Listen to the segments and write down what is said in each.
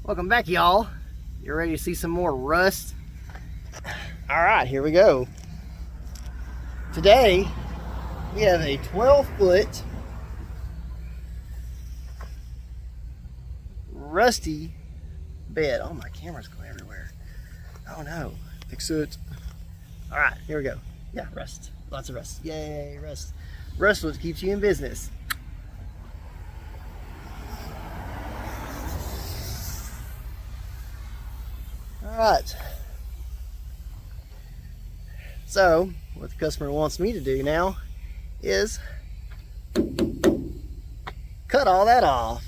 Welcome back, y'all. You ready to see some more rust? All right, here we go. Today, we have a 12-foot rusty bed. Oh, my camera's going everywhere. Oh no, fix it. All right, here we go. Yeah, rust, lots of rust. Yay, rust. Rust what keeps you in business. Alright, so what the customer wants me to do now is cut all that off.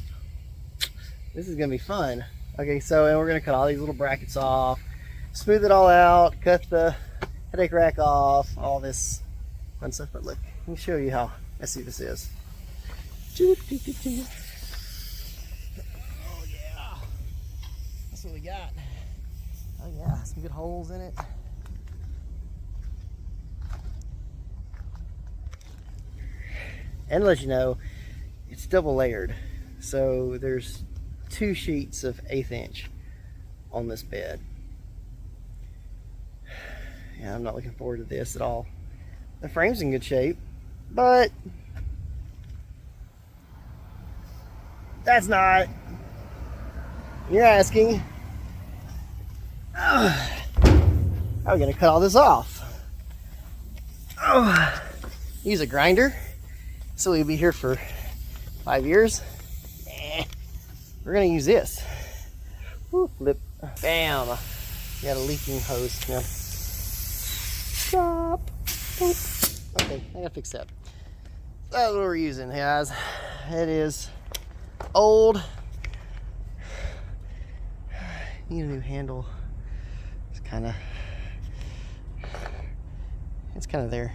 This is going to be fun. Okay, so and we're going to cut all these little brackets off, smooth it all out, cut the headache rack off, all this fun stuff. But look, let me show you how messy this is. Oh yeah, that's what we got. Oh yeah, some good holes in it. And to let you know, it's double layered. So there's 2 sheets of 1/8 inch on this bed. Yeah, I'm not looking forward to this at all. The frame's in good shape, but that's not. You're asking. How are we going to cut all this off? Use a grinder. So we'll be here for 5 years. We're going to use this. Woo, flip. Bam. Got a leaking hose now. Stop. Okay, I got to fix that. That's what we're using, guys. It is old. Need a new handle. It's kind of there.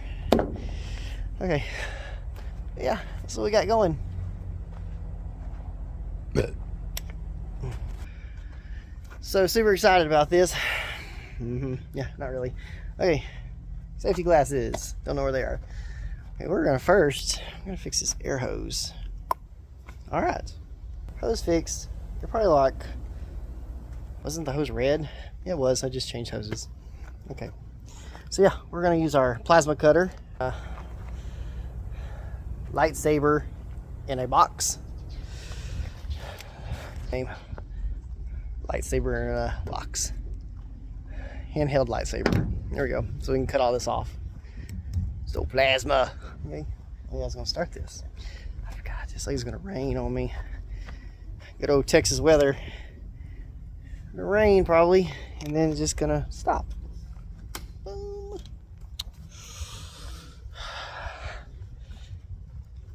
Okay, yeah, that's what we got going. So super excited about this. Yeah, not really. Okay, safety glasses. Don't know where they are. Okay, we're gonna fix this air hose. All right, hose fixed. You're probably like, wasn't the hose red? Yeah, it was. I just changed hoses. Okay. So yeah, we're going to use our plasma cutter. Lightsaber in a box. Okay. Lightsaber in a box. Handheld lightsaber. There we go. So we can cut all this off. So plasma. Okay. Oh, yeah, I was going to start this. I forgot. This lady's going to rain on me. Good old Texas weather. The rain probably, and then it's just gonna stop. Boom.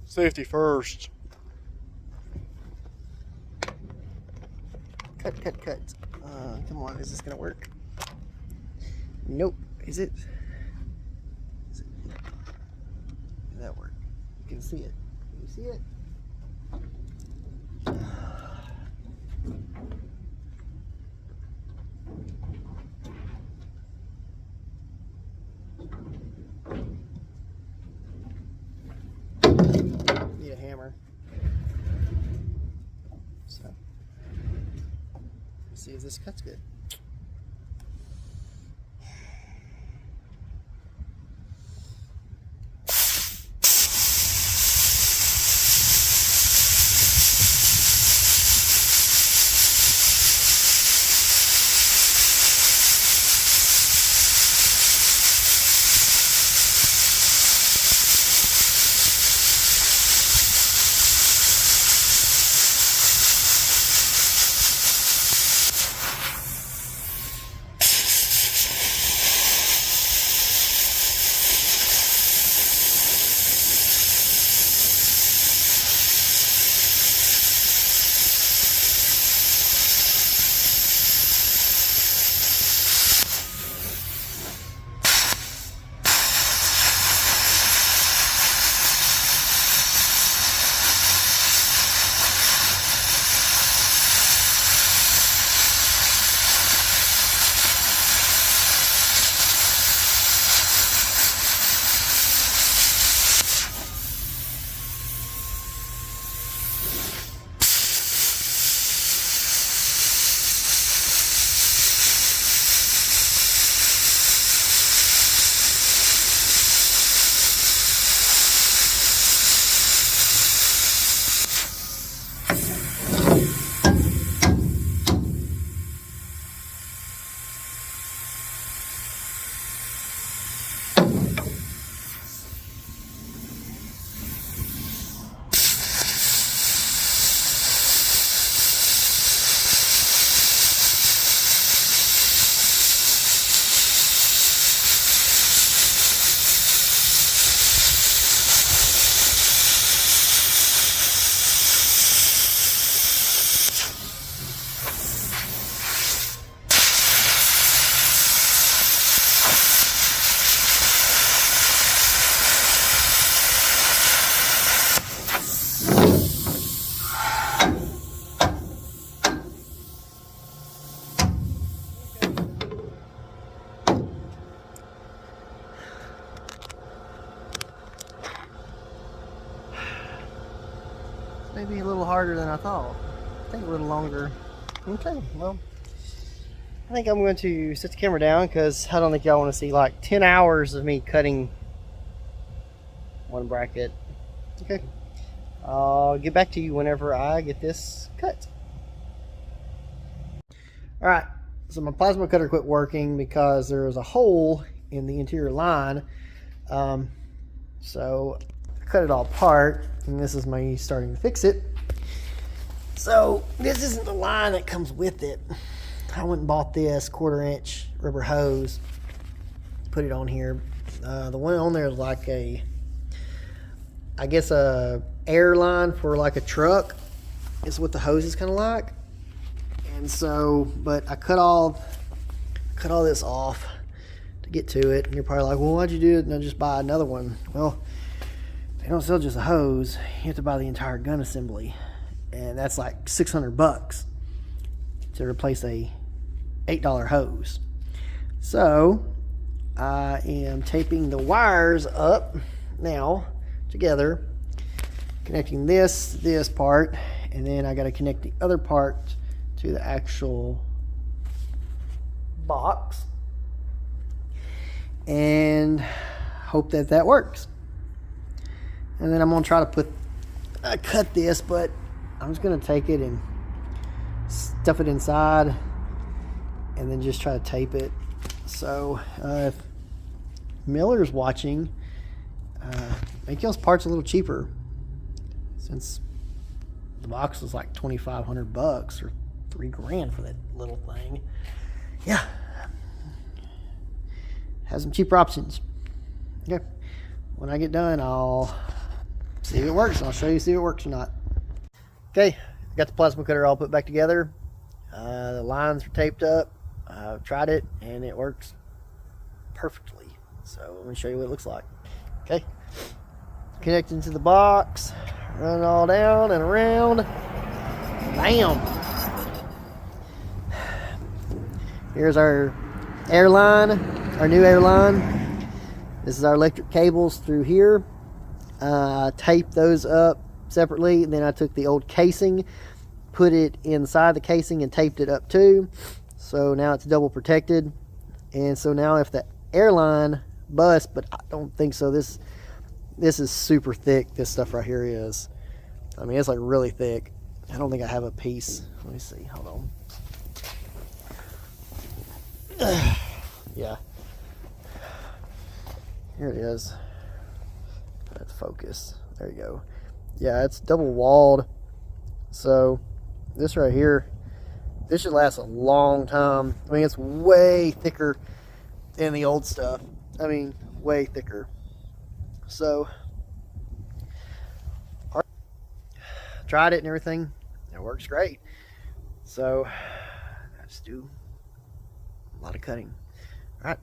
Safety first. Cut. Come on, is this gonna work? Nope. Is it? Does that work? You can see it. Can you see it? Need a hammer. So, let's see if this cuts good. maybe a little harder than I thought. I think a little longer. Okay, well, I think I'm going to set the camera down because I don't think y'all want to see like 10 hours of me cutting one bracket. Okay, I'll get back to you whenever I get this cut. All right, so my plasma cutter quit working because there was a hole in the interior line. So I cut it all apart, and this is me starting to fix it. So this isn't the line that comes with it. I went and bought this 1/4 inch rubber hose, put it on here. The one on there is like a, I guess a air line for like a truck is what the hose is kind of like. And so, but I cut all this off to get to it. And you're probably like, well, why'd you do it and not just buy another one? Well, they don't sell just a hose. You have to buy the entire gun assembly, and that's like $600 to replace a $8 hose. So I am taping the wires up now together, connecting this part, and then I got to connect the other part to the actual box and hope that that works. And then I'm gonna try to cut this, but I'm just gonna take it and stuff it inside and then just try to tape it. So if Miller's watching, make y'all's parts a little cheaper, since the box was like $2,500 or $3,000 for that little thing. Yeah, have some cheaper options. Okay, when I get done, I'll see if it works. I'll show you see if it works or not. Okay, got the plasma cutter all put back together. The lines are taped up. I've tried it and it works perfectly. So let me show you what it looks like. Okay, connecting to the box, run it all down and around. Bam! Here's our airline, our new airline. This is our electric cables through here. Taped those up separately, and then I took the old casing, put it inside the casing and taped it up too. So now it's double protected. And so now if the airline busts, but I don't think so, this is super thick. This stuff right here is, I mean, it's like really thick. I don't think I have a piece. Let me see, hold on. Yeah, here it is. Let's focus. There you go. Yeah, it's double walled. So this right here, this should last a long time. I mean, it's way thicker than the old stuff. I mean, way thicker. So tried it and everything. It works great. So I just do a lot of cutting. All right,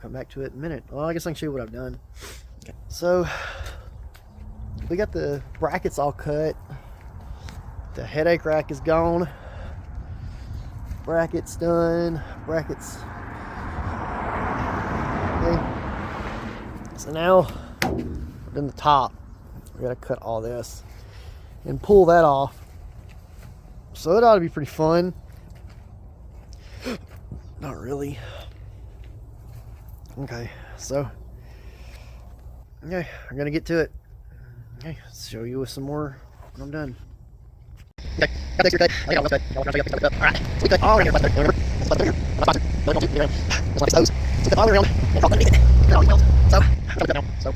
come back to it in a minute. Well, I guess I can show you what I've done. Okay. So we got the brackets all cut. The headache rack is gone. Brackets done. Brackets. Okay. So now we're done the top. We gotta cut all this and pull that off. So it ought to be pretty fun. Not really. Okay, so okay, I'm gonna get to it. Okay, let's show you with some more when I'm done. Okay, got this here. I got it. All right, so we cut all around here. So cut all around. And all underneath it. Cut all the welds. So I'm gonna cut now. So.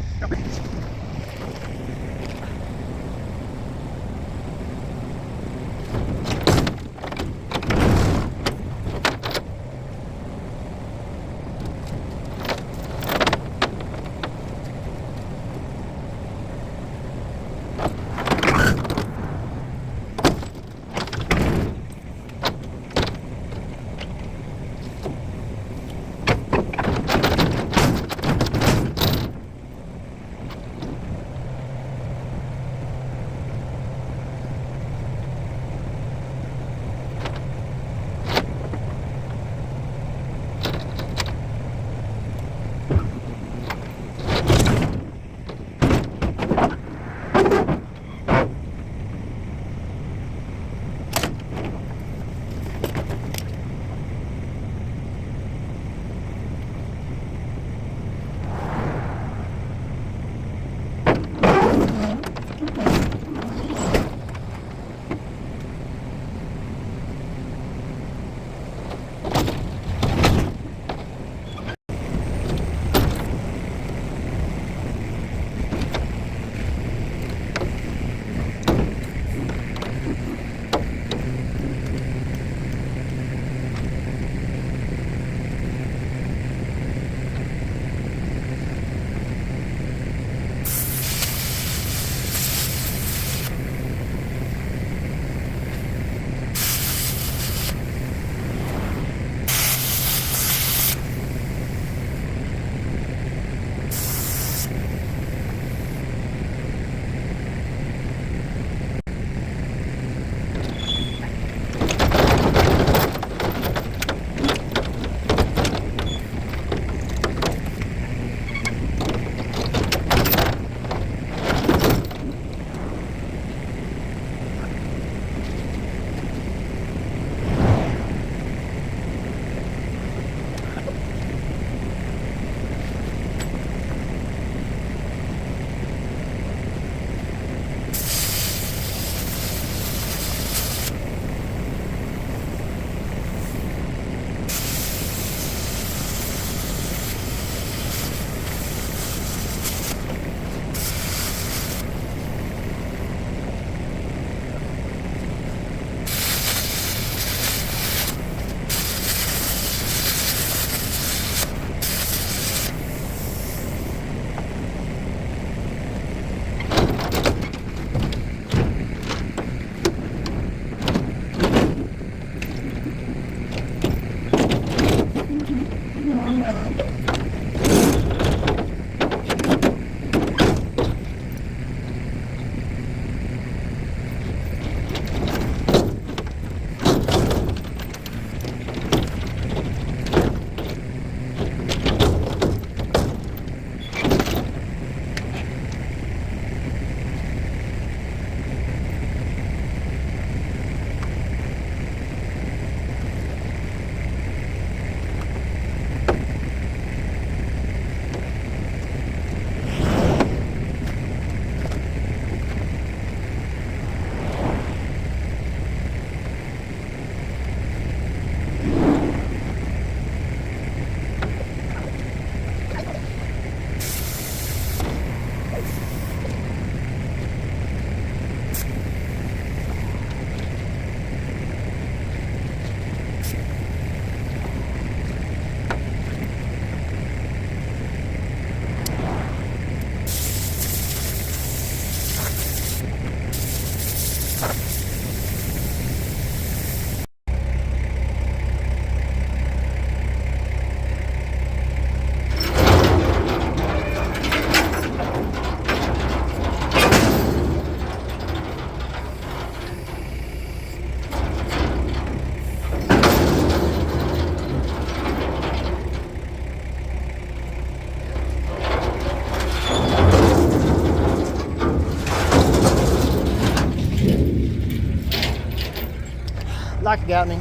Like it got me.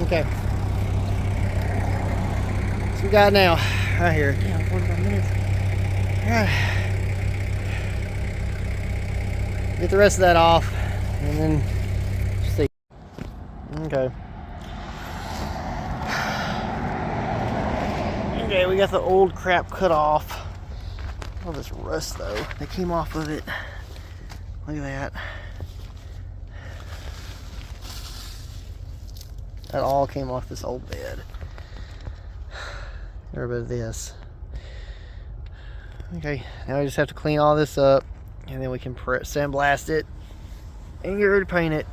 Okay. So we got now right here. Yeah, 45 minutes. All right. Get the rest of that off, and then see. Okay. Okay, we got the old crap cut off. All this rust though, they came off of it. Look at that. That all came off this old bed. Get rid of this. Okay, now we just have to clean all this up, and then we can sandblast it and get ready to paint it.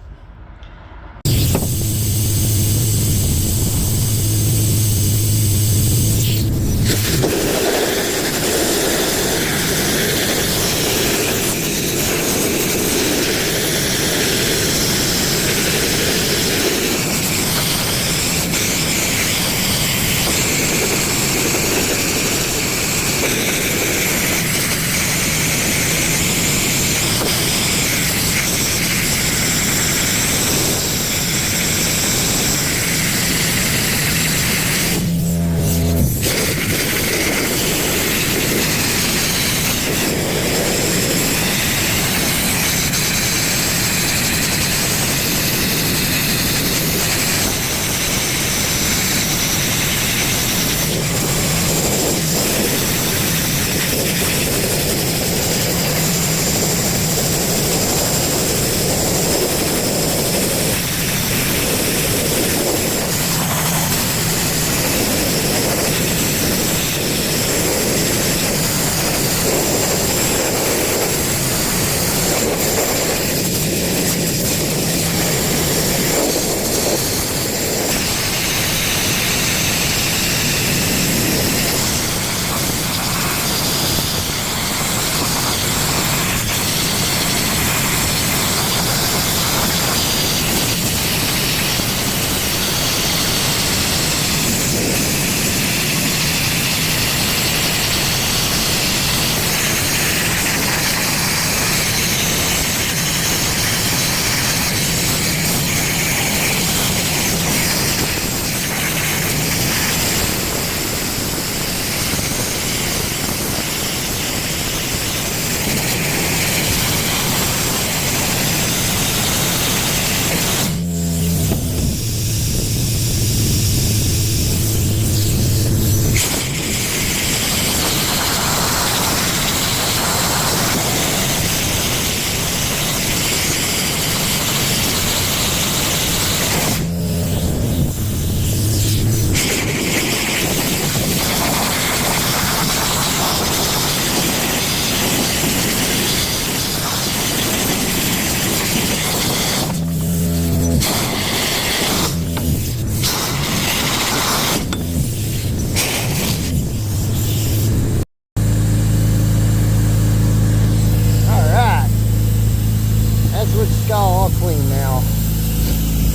All clean now.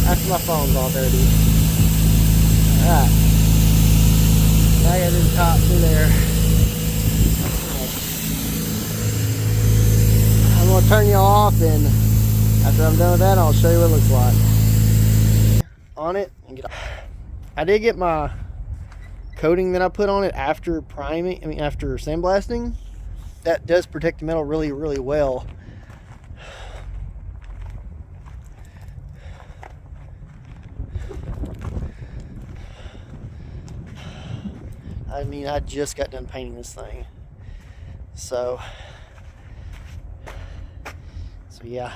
After my phone's all dirty. Alright. Now I gotta do the top through there. I'm gonna turn you off, and after I'm done with that, I'll show you what it looks like. On it and get off. I did get my coating that I put on it after priming, after sandblasting. That does protect the metal really, really well. I just got done painting this thing. So, Yeah.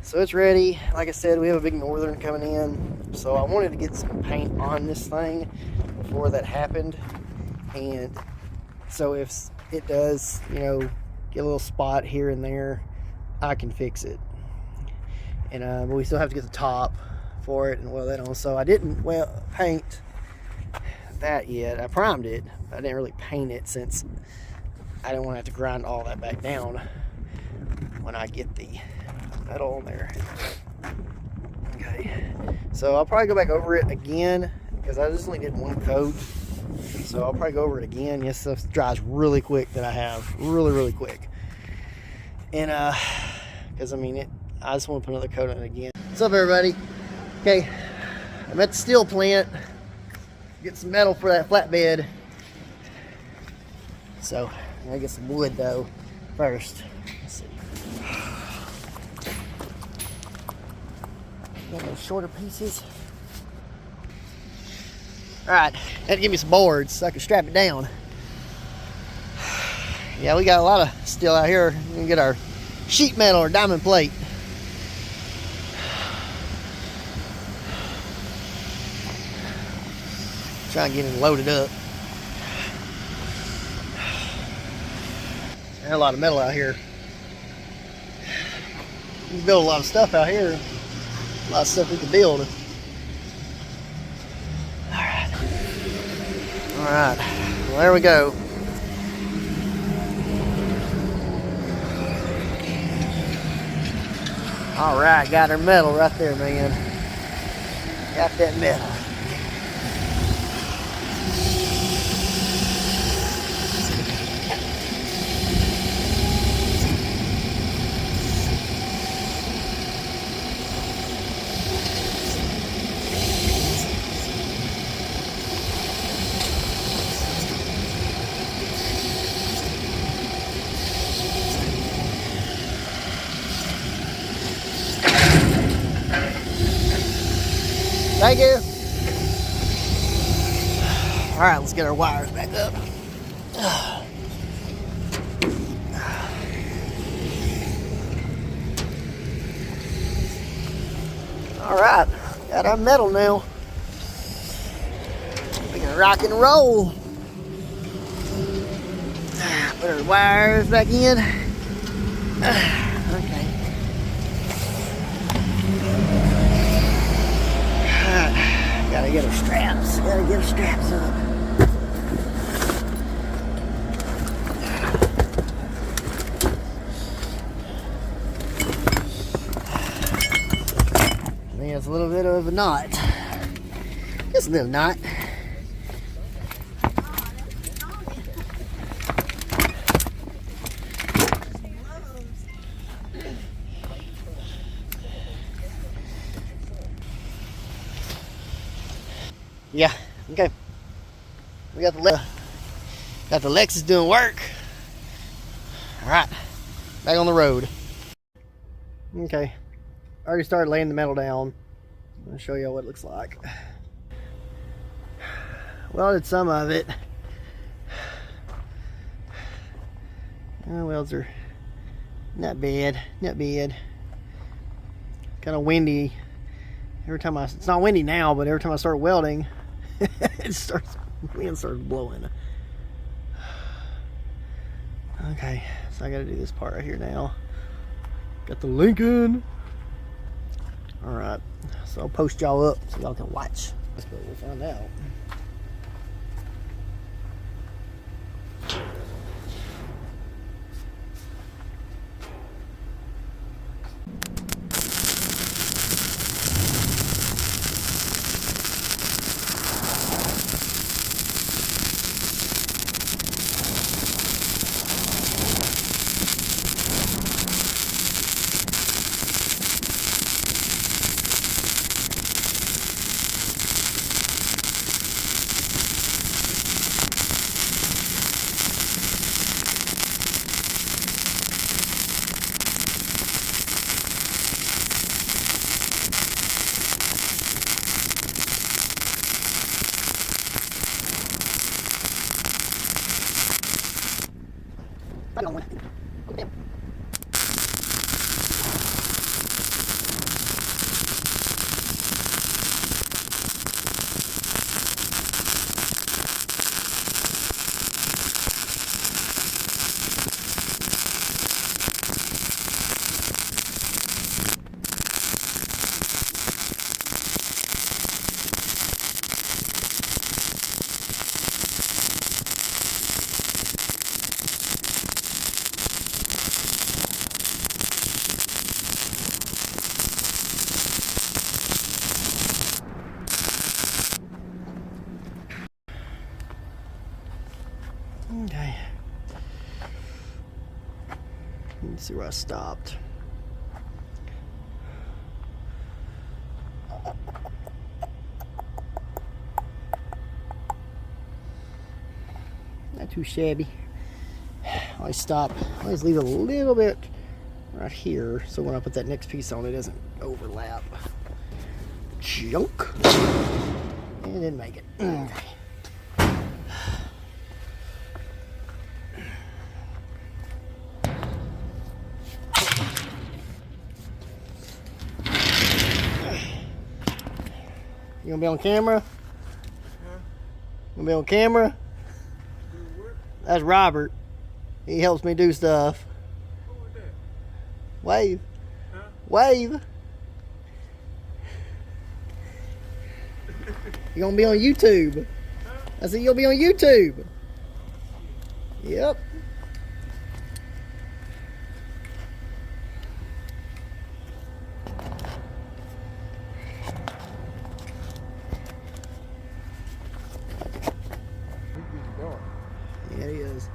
So it's ready. Like I said, we have a big northern coming in. So I wanted to get some paint on this thing before that happened. And so if it does, you know, get a little spot here and there, I can fix it. And but we still have to get the top for it and weld that on. So I didn't paint that yet. I primed it. I didn't really paint it since I didn't want to have to grind all that back down when I get the metal on there. Okay, so I'll probably go back over it again because I just only did one coat. So I'll probably go over it again. Yes, stuff dries really quick that I have, really quick. And because I mean I just want to put another coat on it again. What's up, everybody? Okay, I'm at the steel plant. Get some metal for that flatbed. So I gotta get some wood though first. Let's see. Got those shorter pieces. Alright, had to give me some boards so I can strap it down. Yeah, we got a lot of steel out here. We can get our sheet metal or diamond plate. Try and get it loaded up. There's a lot of metal out here. You can build a lot of stuff out here. A lot of stuff we can build. Alright. Well, there we go. Alright, got our metal right there, man. Got that metal. Thank you. All right, let's get our wires back up. All right, got our metal now. We can rock and roll. Put our wires back in. Okay. Gotta get her straps. Gotta get her straps up. I think it's a little bit of a knot. Just a little knot. Yeah, okay. We got the Lexus doing work. All right, back on the road. Okay, I already started laying the metal down. I'm gonna show you what it looks like. Welded some of it. Welds are not bad, not bad. Kind of windy. Every time it's not windy now, but every time I start welding, wind starts blowing. Okay, so I gotta do this part right here now. Got the Lincoln. All right, so I'll post y'all up so y'all can watch. That's what we'll find out. Let's see where I stopped. Not too shabby. Always stop. Always leave a little bit right here, so when I put that next piece on, it doesn't overlap. Junk. And didn't make it. Okay. You gonna be on camera? Huh? You gonna be on camera? That's Robert. He helps me do stuff. Who was that? Wave. Huh? Wave. You're gonna be on YouTube. Huh? I said you'll be on YouTube. Yep. Yeah, he is.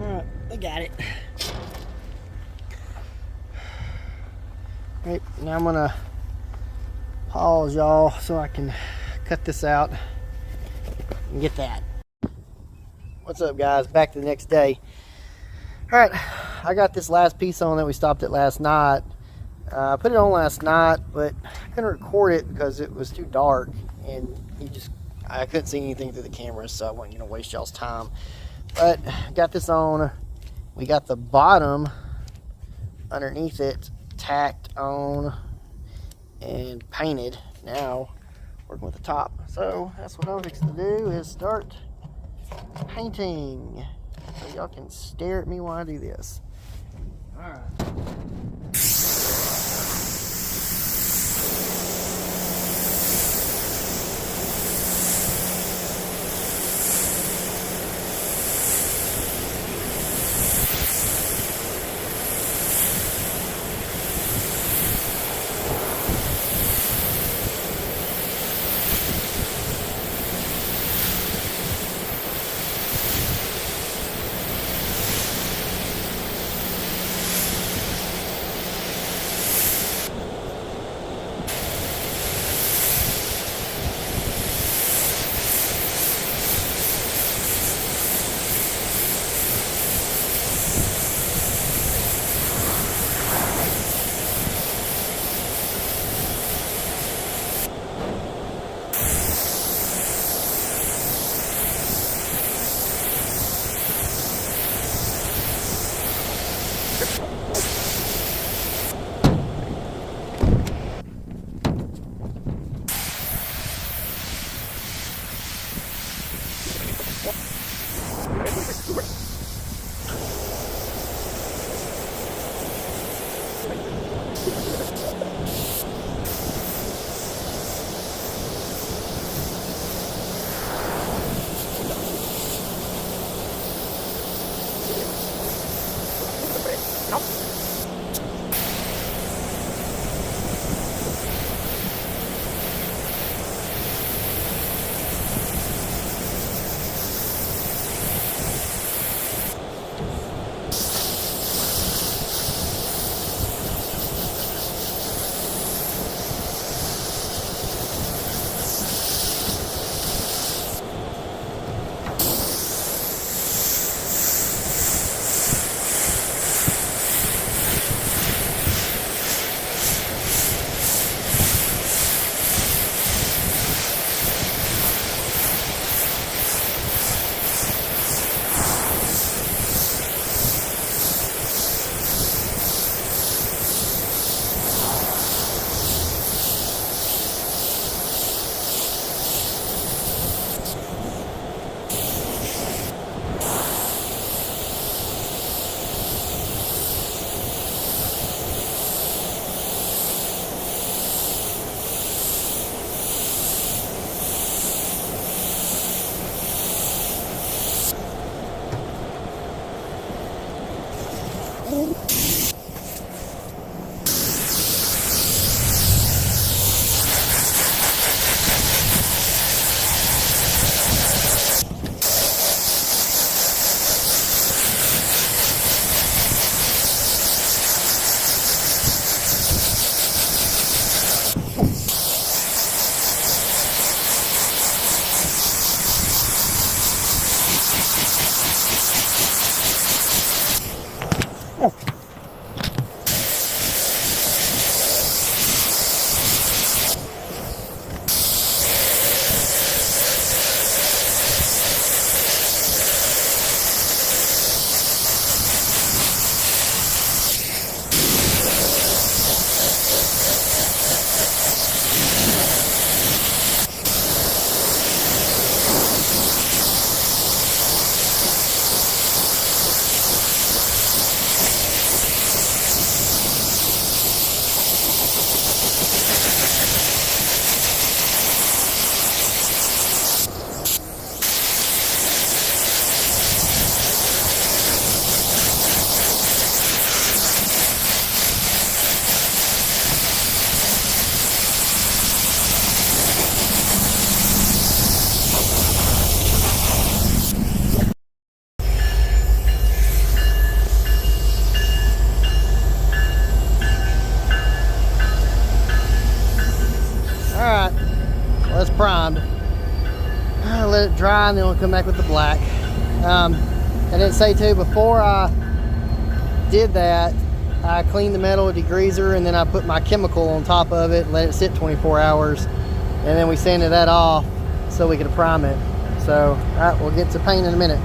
Alright, I got it. Right, now I'm gonna pause y'all so I can cut this out and get that. What's up, guys? Back to the next day. Alright, I got this last piece on that we stopped at last night. I put it on last night, but I couldn't record it because it was too dark and I couldn't see anything through the camera, so I wasn't gonna waste y'all's time. But got this on. We got the bottom underneath it tacked on and painted. Now working with the top. So that's what I'm fixing to do, is start painting. So y'all can stare at me while I do this. Alright. Well, that's primed. I'll let it dry and then we'll come back with the black. I didn't say too, before I did that, I cleaned the metal with a degreaser and then I put my chemical on top of it and let it sit 24 hours. And then we sanded that off so we could prime it. So, all right, we'll get to paint in a minute.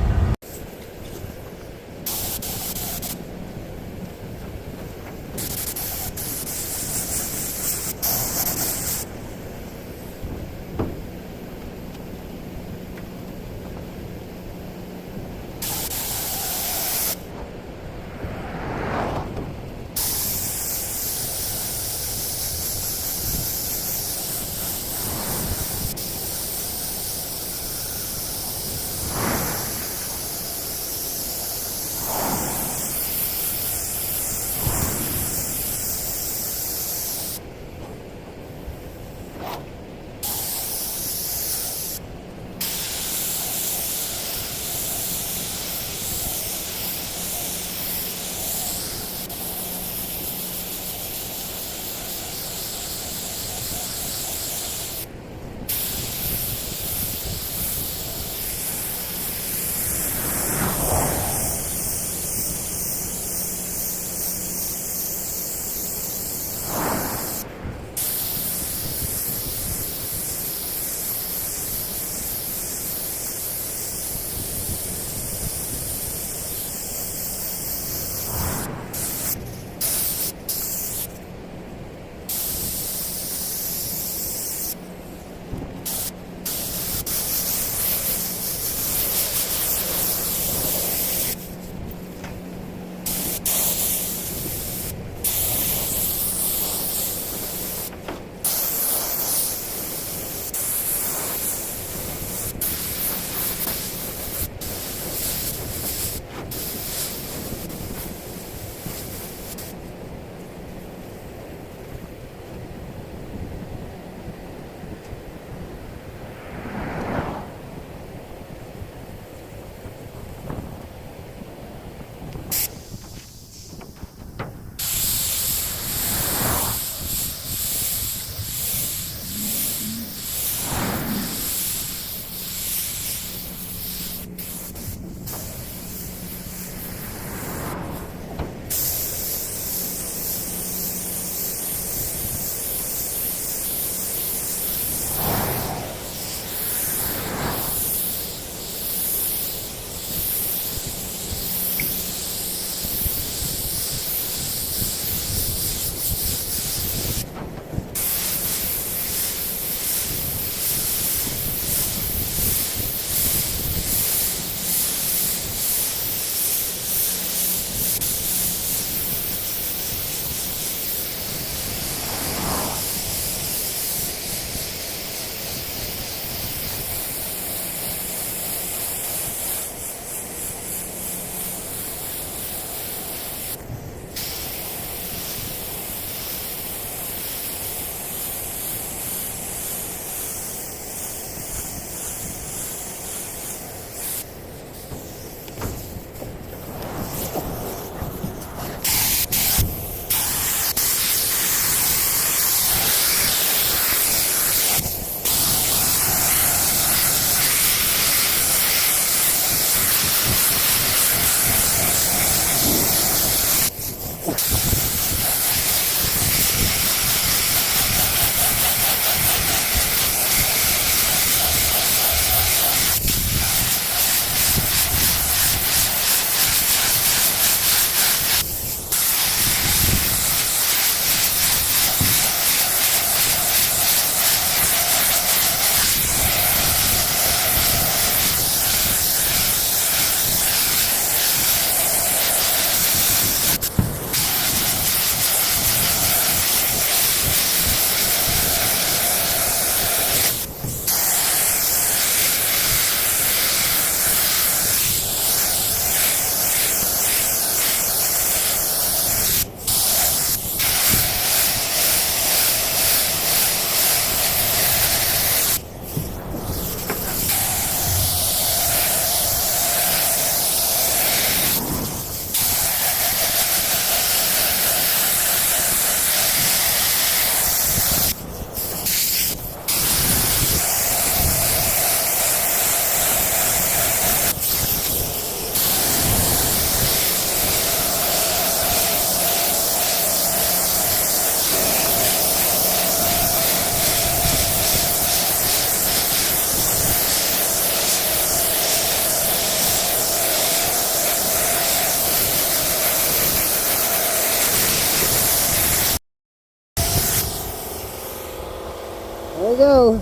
go.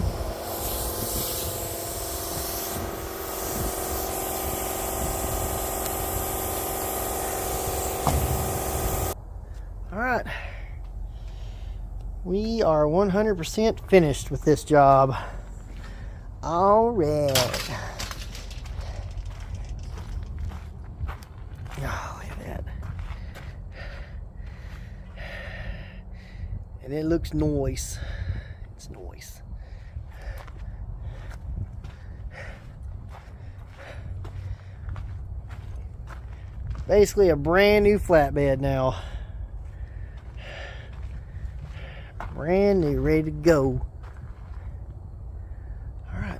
All right. We are 100% finished with this job. All right. Oh, look at that. And it looks nice. It's nice. Basically a brand new flatbed now. Brand new, ready to go. All right.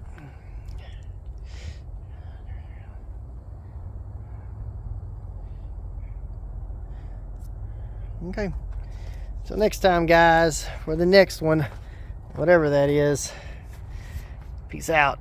Okay. So next time, guys, for the next one, whatever that is, peace out.